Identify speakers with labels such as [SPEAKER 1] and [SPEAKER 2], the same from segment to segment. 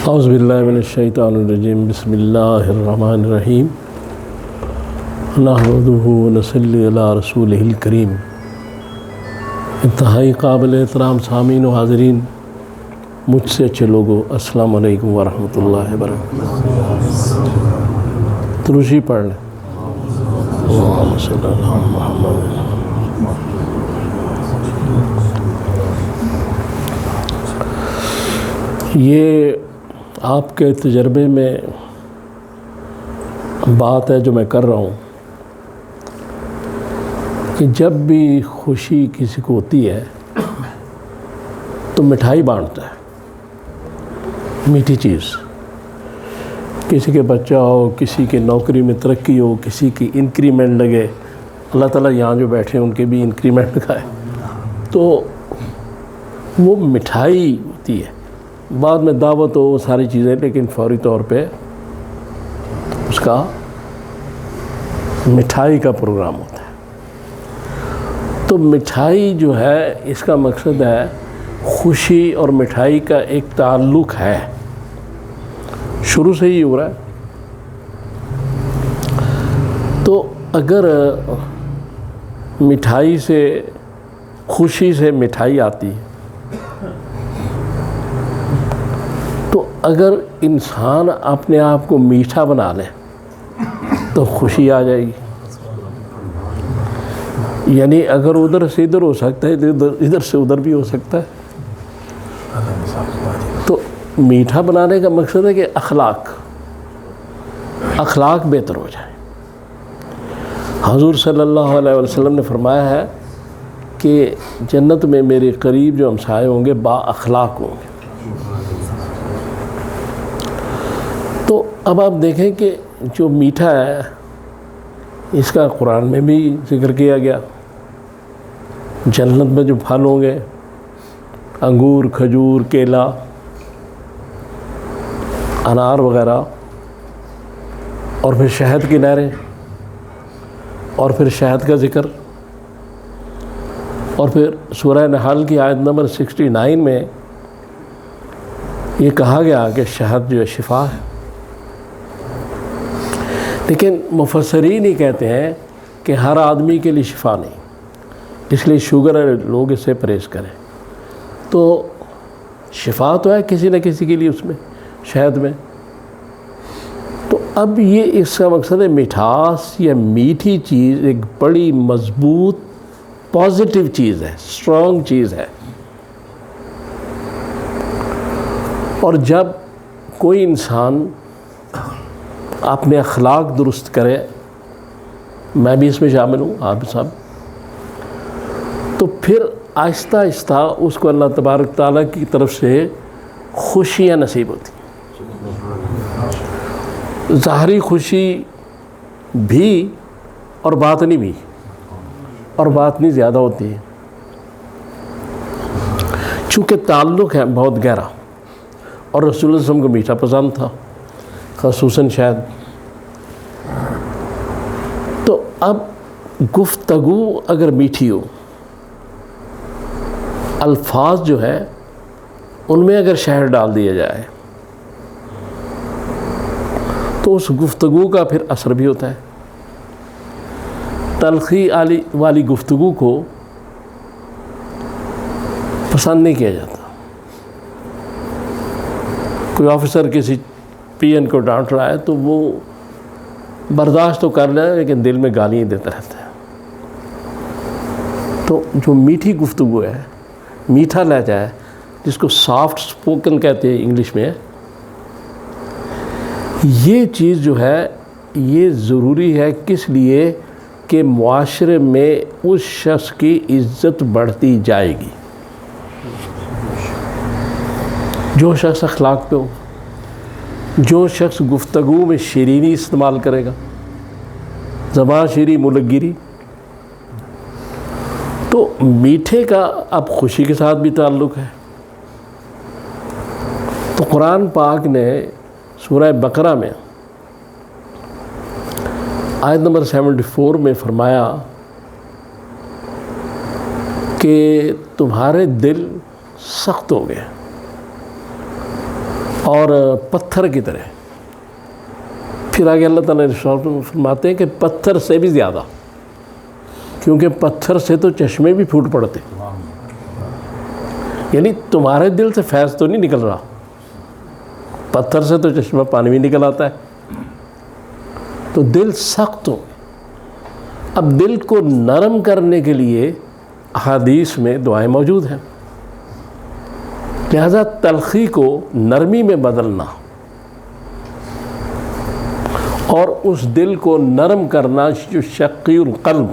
[SPEAKER 1] اعوذ باللہ من الشیطان الرجیم بسم اللہ الرحمن الرحیم نحمدہ ونصلی علی رسولہ الکریم۔ انتہائی قابل احترام سامعین و حاضرین، مجھ سے اچھے لوگوں، السلام علیکم ورحمۃ اللہ وبرکاتہ۔ دروشی پڑھ لیں۔ اللہم صلی علی محمد۔ یہ آپ کے تجربے میں بات ہے جو میں کر رہا ہوں کہ جب بھی خوشی کسی کو ہوتی ہے تو مٹھائی بانٹتا ہے، میٹھی چیز۔ کسی کے بچہ ہو، کسی کے نوکری میں ترقی ہو، کسی کی انکریمنٹ لگے، اللہ تعالیٰ یہاں جو بیٹھے ہیں ان کے بھی انکریمنٹ لگائے، تو وہ مٹھائی ہوتی ہے۔ بعد میں دعوت ہو، وہ ساری چیزیں، لیکن فوری طور پہ اس کا مٹھائی کا پروگرام ہوتا ہے۔ تو مٹھائی جو ہے، اس کا مقصد ہے خوشی اور مٹھائی کا ایک تعلق ہے، شروع سے ہی ہو رہا ہے۔ تو اگر مٹھائی سے، خوشی سے مٹھائی آتی ہے، تو اگر انسان اپنے آپ کو میٹھا بنا لے تو خوشی آ جائے گی۔ یعنی اگر ادھر سے ادھر ہو سکتا ہے تو ادھر سے ادھر بھی ہو سکتا ہے۔ تو میٹھا بنانے کا مقصد ہے کہ اخلاق بہتر ہو جائے۔ حضور صلی اللہ علیہ وسلم نے فرمایا ہے کہ جنت میں میرے قریب جو ہمسائے ہوں گے با اخلاق ہوں گے۔ تو اب آپ دیکھیں کہ جو میٹھا ہے، اس کا قرآن میں بھی ذکر کیا گیا۔ جنت میں جو پھل ہوں گے، انگور، کھجور، کیلا، انار وغیرہ، اور پھر شہد کی نہریں، اور پھر شہد کا ذکر، اور پھر سورہ نحل کی آیت نمبر 69 میں یہ کہا گیا کہ شہد جو ہے شفا ہے۔ لیکن مفسرین ہی کہتے ہیں کہ ہر آدمی کے لیے شفا نہیں، اس لیے شوگر ہے، لوگ اس سے پرہیز کریں۔ تو شفا تو ہے کسی نہ کسی کے لیے اس میں، شہد میں۔ تو اب یہ اس کا مقصد ہے مٹھاس یا میٹھی چیز ایک بڑی مضبوط پازیٹیو چیز ہے، اسٹرانگ چیز ہے۔ اور جب کوئی انسان اپنے اخلاق درست کرے، میں بھی اس میں شامل ہوں، آپ سب، تو پھر آہستہ آہستہ اس کو اللہ تبارک تعالیٰ کی طرف سے خوشیاں نصیب ہوتی ہیں، ظاہری خوشی بھی اور باطنی بھی، اور باطنی زیادہ ہوتی ہے، چونکہ تعلق ہے بہت گہرا، اور رسول اللہ صلی اللہ علیہ وسلم کو میٹھا پسند تھا، خصوصاً شاید۔ تو اب گفتگو اگر میٹھی ہو، الفاظ جو ہے ان میں اگر شہد ڈال دیا جائے تو اس گفتگو کا پھر اثر بھی ہوتا ہے۔ تلخی والی گفتگو کو پسند نہیں کیا جاتا۔ کوئی آفیسر کسی پی این کو ڈانٹ رہا ہے تو وہ برداشت تو کر لے، لیکن دل میں گالیاں دیتا رہتا ہے۔ تو جو میٹھی گفتگو ہے، میٹھا لہجہ ہے، جس کو سافٹ سپوکن کہتے ہیں انگلش میں، یہ چیز جو ہے یہ ضروری ہے۔ کس لیے؟ کہ معاشرے میں اس شخص کی عزت بڑھتی جائے گی جو شخص اخلاق پہ ہو، جو شخص گفتگو میں شیرینی استعمال کرے گا، زبان شیریں ملک گیری۔ تو میٹھے کا اب خوشی کے ساتھ بھی تعلق ہے۔ تو قرآن پاک نے سورہ بقرہ میں آیت نمبر 74 میں فرمایا کہ تمہارے دل سخت ہو گئے اور پتھر کی طرح. پھر آگے اللہ تعالیٰ فرماتے ہیں کہ پتھر سے بھی زیادہ، کیونکہ پتھر سے تو چشمے بھی پھوٹ پڑتے. یعنی تمہارے دل سے فیض تو نہیں نکل رہا، پتھر سے تو چشمہ پانی بھی نکل آتا ہے. تو دل سخت ہو. اب دل کو نرم کرنے کے لیے احادیث میں دعائیں موجود ہیں. لہذا تلخی کو نرمی میں بدلنا اور اس دل کو نرم کرنا، جو شقی القلب،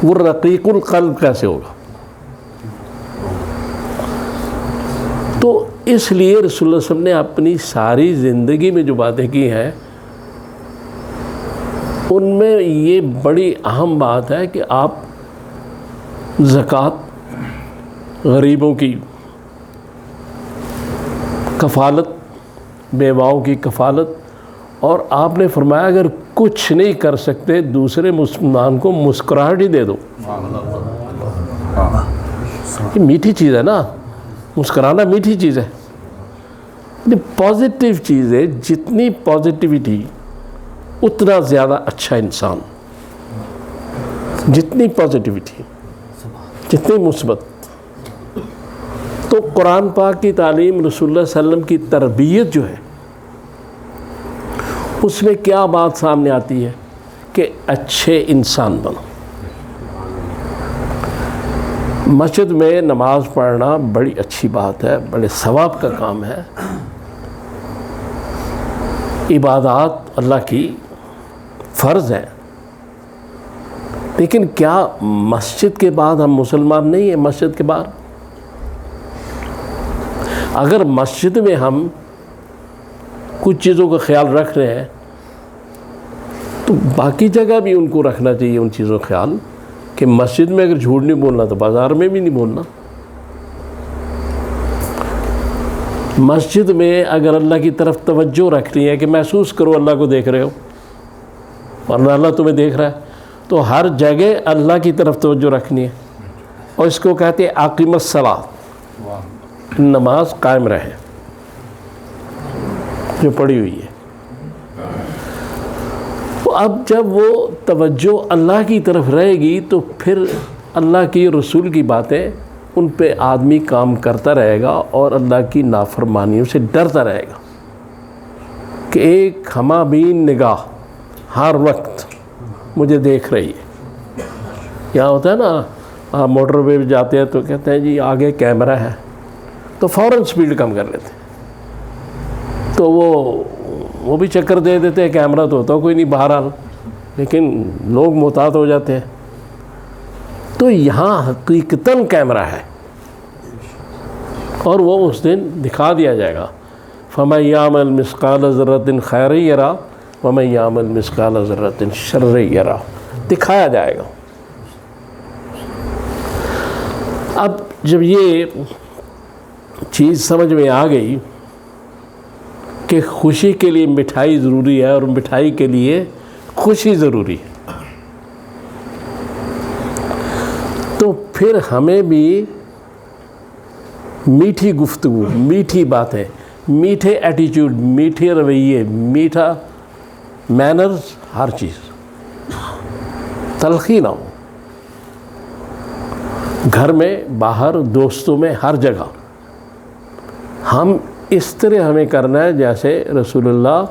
[SPEAKER 1] وہ رقیق القلب کیسے ہوگا؟ تو اس لیے رسول اللہ صلی اللہ علیہ وسلم نے اپنی ساری زندگی میں جو باتیں کی ہیں ان میں یہ بڑی اہم بات ہے کہ آپ زکوٰۃ، غریبوں کی کفالت، بیواؤں کی کفالت، اور آپ نے فرمایا اگر کچھ نہیں کر سکتے دوسرے مسلمان کو مسکراہٹ ہی دے دو. یہ میٹھی چیز ہے نا، مسکرانا میٹھی چیز ہے، یہ پازیٹیو چیز ہے. جتنی پازیٹیوٹی اتنا زیادہ اچھا انسان، جتنی پازیٹیوٹی، جتنی مثبت. تو قرآن پاک کی تعلیم، رسول اللہ صلی اللہ علیہ وسلم کی تربیت جو ہے، اس میں کیا بات سامنے آتی ہے کہ اچھے انسان بنو. مسجد میں نماز پڑھنا بڑی اچھی بات ہے، بڑے ثواب کا کام ہے. عبادات اللہ کی فرض ہے، لیکن کیا مسجد کے بعد ہم مسلمان نہیں ہیں؟ مسجد کے بعد اگر مسجد میں ہم کچھ چیزوں کا خیال رکھ رہے ہیں تو باقی جگہ بھی ان کو رکھنا چاہیے ان چیزوں کا خیال، کہ مسجد میں اگر جھوٹ نہیں بولنا تو بازار میں بھی نہیں بولنا. مسجد میں اگر اللہ کی طرف توجہ رکھنی ہے کہ محسوس کرو اللہ کو دیکھ رہے ہو، ورنہ اللہ تمہیں دیکھ رہا ہے، تو ہر جگہ اللہ کی طرف توجہ رکھنی ہے. اور اس کو کہتے ہیں اقیم الصلاۃ، نماز قائم رہے جو پڑھی ہوئی ہے. تو اب جب وہ توجہ اللہ کی طرف رہے گی تو پھر اللہ کی رسول کی باتیں ان پہ آدمی کام کرتا رہے گا اور اللہ کی نافرمانیوں سے ڈرتا رہے گا کہ ایک ہمہ بین نگاہ ہر وقت مجھے دیکھ رہی ہے. یہاں ہوتا ہے نا، آپ موٹر وے پہ جاتے ہیں تو کہتے ہیں جی آگے کیمرہ ہے، تو فوراً سپیڈ کم کر لیتے ہیں. تو وہ بھی چکر دے دیتے ہیں، کیمرہ تو ہوتا کوئی نہیں بہرحال، لیکن لوگ محتاط ہو جاتے ہیں. تو یہاں حقیقتاً کیمرہ ہے اور وہ اس دن دکھا دیا جائے گا. فَمَن يَعْمَلْ مِثْقَالَ ذَرَّةٍ خَيْرًا يَرَهُ وَمَن يَعْمَلْ مِثْقَالَ ذَرَّةٍ شَرًّا يَرَهُ، دکھایا جائے گا. اب جب یہ چیز سمجھ میں آ گئی کہ خوشی کے لیے مٹھائی ضروری ہے اور مٹھائی کے لیے خوشی ضروری ہے، تو پھر ہمیں بھی میٹھی گفتگو، میٹھی باتیں، میٹھے ایٹیچیوڈ، میٹھے رویے، میٹھا مینرز، ہر چیز، تلخی نہ ہو. گھر میں، باہر، دوستوں میں، ہر جگہ ہم اس طرح ہمیں کرنا ہے جیسے رسول اللہ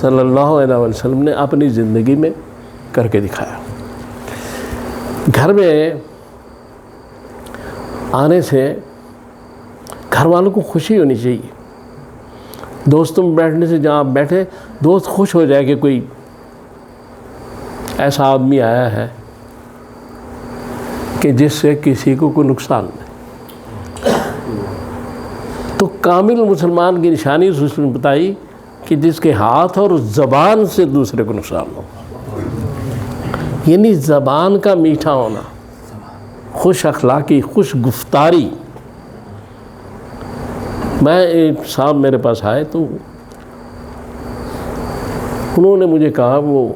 [SPEAKER 1] صلی اللہ علیہ وسلم نے اپنی زندگی میں کر کے دکھایا. گھر میں آنے سے گھر والوں کو خوشی ہونی چاہیے. دوستوں میں بیٹھنے سے جہاں آپ بیٹھے دوست خوش ہو جائے کہ کوئی ایسا آدمی آیا ہے کہ جس سے کسی کو کوئی نقصان نہیں. تو کامل مسلمان کی نشانی اس نے بتائی کہ جس کے ہاتھ اور زبان سے دوسرے کو نقصان ہو، یعنی زبان کا میٹھا ہونا، خوش اخلاقی، خوش گفتاری. میں ایک صاحب میرے پاس آئے تو انہوں نے مجھے کہا، وہ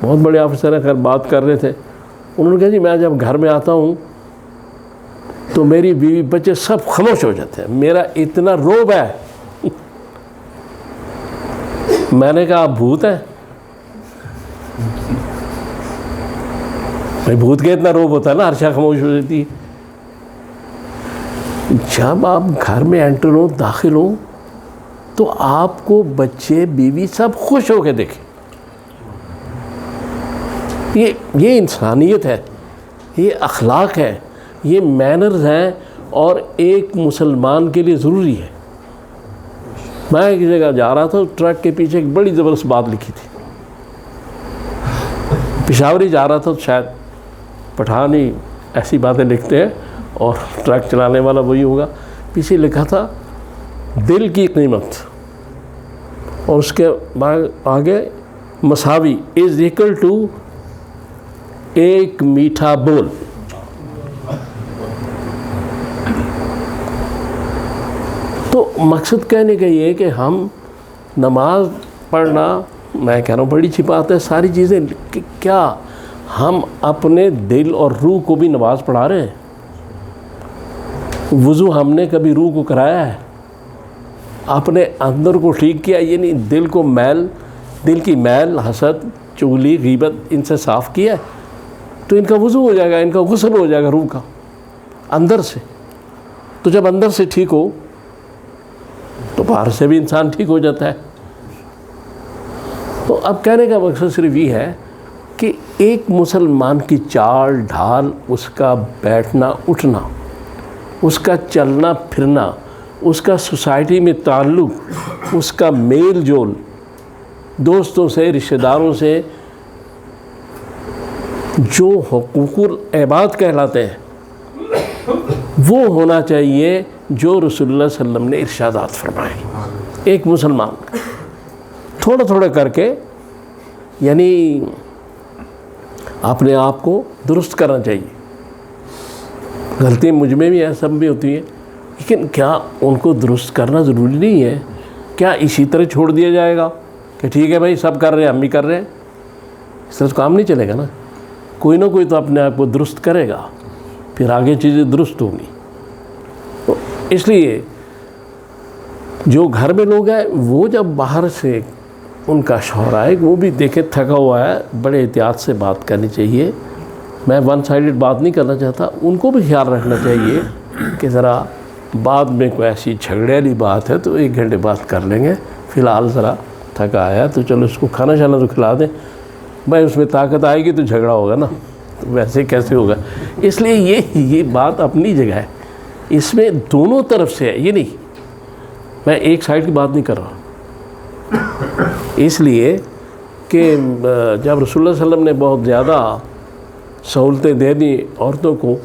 [SPEAKER 1] بہت بڑے آفیسر ہیں، خیر بات کر رہے تھے. انہوں نے کہا جی میں جب گھر میں آتا ہوں تو میری بیوی بچے سب خاموش ہو جاتے ہیں، میرا اتنا روب ہے۔ میں نے کہا آپ بھوت ہیں؟ بھائی بھوت کے اتنا روب ہوتا ہے نا، ہر شاہ خاموش ہو جاتی ہے۔ جب آپ گھر میں انٹر ہو، داخل ہو، تو آپ کو بچے بیوی سب خوش ہو کے دیکھیں۔ یہ انسانیت ہے، یہ اخلاق ہے، یہ مینرز ہیں، اور ایک مسلمان کے لیے ضروری ہے۔ میں ایک جگہ جا رہا تھا، ٹرک کے پیچھے ایک بڑی زبردست بات لکھی تھی۔ پشاوری جا رہا تھا، شاید پٹھانی ایسی باتیں لکھتے ہیں اور ٹرک چلانے والا وہی ہوگا۔ پیچھے لکھا تھا دل کی قیمت، اور اس کے آگے مساوی از ایکول ٹو ایک میٹھا بول۔ تو مقصد کہنے کا یہ ہے کہ ہم نماز پڑھنا، میں کہہ رہا ہوں بڑی اچھی بات ہے، ساری چیزیں، کیا ہم اپنے دل اور روح کو بھی نماز پڑھا رہے ہیں؟ وضو ہم نے کبھی روح کو کرایا ہے؟ اپنے اندر کو ٹھیک کیا، یہ نہیں دل کو دل کی میل، حسد، چغلی، غیبت ان سے صاف کیا ہے، تو ان کا وضو ہو جائے گا، ان کا غسل ہو جائے گا روح کا اندر سے۔ تو جب اندر سے ٹھیک ہو تو باہر سے بھی انسان ٹھیک ہو جاتا ہے۔ تو اب کہنے کا مقصد صرف یہ ہے کہ ایک مسلمان کی چال ڈھال، اس کا بیٹھنا اٹھنا، اس کا چلنا پھرنا، اس کا سوسائٹی میں تعلق، اس کا میل جول دوستوں سے، رشتہ داروں سے، جو حقوق العباد کہلاتے ہیں، وہ ہونا چاہیے جو رسول اللہ صلی اللہ علیہ وسلم نے ارشادات فرمائے۔ ایک مسلمان تھوڑا تھوڑا کر کے، یعنی اپنے آپ کو درست کرنا چاہیے۔ غلطی مجھ میں بھی ہے، سب بھی ہوتی ہے، لیکن کیا ان کو درست کرنا ضروری نہیں ہے؟ کیا اسی طرح چھوڑ دیا جائے گا کہ ٹھیک ہے بھائی سب کر رہے ہیں ہم بھی کر رہے ہیں؟ اس طرح کام نہیں چلے گا نا۔ کوئی نہ کوئی تو اپنے آپ کو درست کرے گا، پھر آگے چیزیں درست ہوں گی۔ تو اس لیے جو گھر میں لوگ ہیں، وہ جب باہر سے ان کا شوہر آئے، وہ بھی دیکھے تھکا ہوا ہے، بڑے احتیاط سے بات کرنی چاہیے۔ میں ون سائیڈڈ بات نہیں کرنا چاہتا، ان کو بھی خیال رکھنا چاہیے کہ ذرا بعد میں کوئی ایسی جھگڑے والی بات ہے تو 1 گھنٹے بات کر لیں گے، فی الحال ذرا تھکا آیا تو چلو اس کو کھانا شانا تو کھلا دیں۔ بھائی اس میں طاقت آئے گی تو جھگڑا ہوگا نا، ویسے کیسے ہوگا؟ اس لیے یہ بات اپنی جگہ ہے، اس میں دونوں طرف سے ہے، یہ نہیں میں ایک سائڈ کی بات نہیں کر رہا۔ اس لیے کہ جب رسول اللہ صلی اللہ علیہ وسلم نے بہت زیادہ سہولتیں دے دیں عورتوں کو،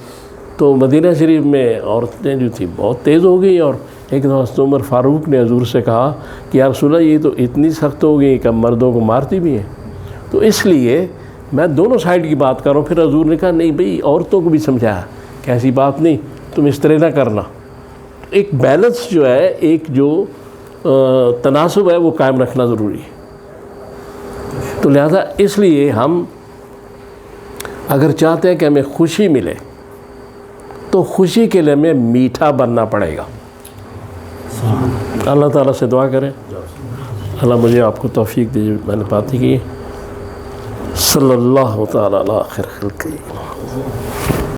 [SPEAKER 1] تو مدینہ شریف میں عورتیں جو تھیں بہت تیز ہو گئی، اور ایک دفعہ حضرت عمر فاروق نے حضور سے کہا کہ یا رسول اللہ یہ تو اتنی سخت ہو گئی کہ مردوں کو مارتی بھی ہیں۔ تو اس لیے میں دونوں سائڈ کی بات کر رہا ہوں۔ پھر حضور نے کہا نہیں بھئی عورتوں کو بھی سمجھایا کہ ایسی بات نہیں، تم اس طرح نہ کرنا۔ ایک بیلنس جو ہے، ایک جو تناسب ہے، وہ قائم رکھنا ضروری ہے۔ تو لہذا اس لیے ہم اگر چاہتے ہیں کہ ہمیں خوشی ملے تو خوشی کے لیے ہمیں میٹھا بننا پڑے گا۔ اللہ تعالیٰ سے دعا کریں، اللہ مجھے آپ کو توفیق دیجیے، میں نے باتیں کی۔ صلی اللہ تعالیٰ علی خیر خلقہ۔